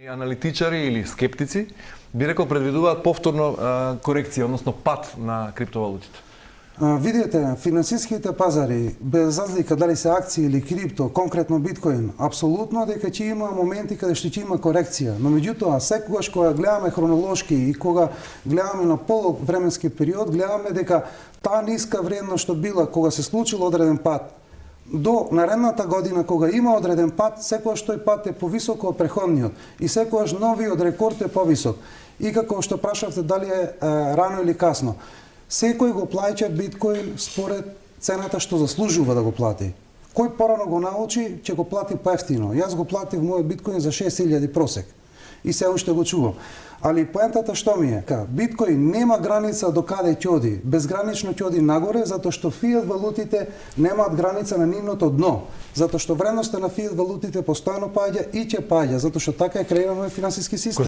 Аналитичари или скептици би рекол предвидуваат повторно корекција, односно пат на криптовалутите. Видете, финансиските пазари, без разлика дали се акции или крипто, конкретно биткоин, апсолутно дека ќе има моменти каде што ќе има корекција. Но меѓутоа, секогаш кога гледаме хронолошки и кога гледаме на полог временски период, гледаме дека таа ниска вредност што била кога се случил одреден пат, до наредната година кога има одреден пат, секогаш тој пат е повисоко од преходниот и секогаш новиот рекорд е повисок. И како што прашавте дали е рано или касно, секој го плаќа биткоин според цената што заслужува да го плати. Кој порано го научи, ќе го плати поевтино. Јас го платив мојот биткоин за 6000 просек и се уште го чувам. Али поентата што ми е, биткоин нема граница до каде ќе оди, безгранично ќе оди нагоре, затоа што фиат валутите немаат граница на нивното дно, затоа што вредноста на фиат валутите постојано паѓа и ќе паѓа, затоа што така е креиран финансиски систем.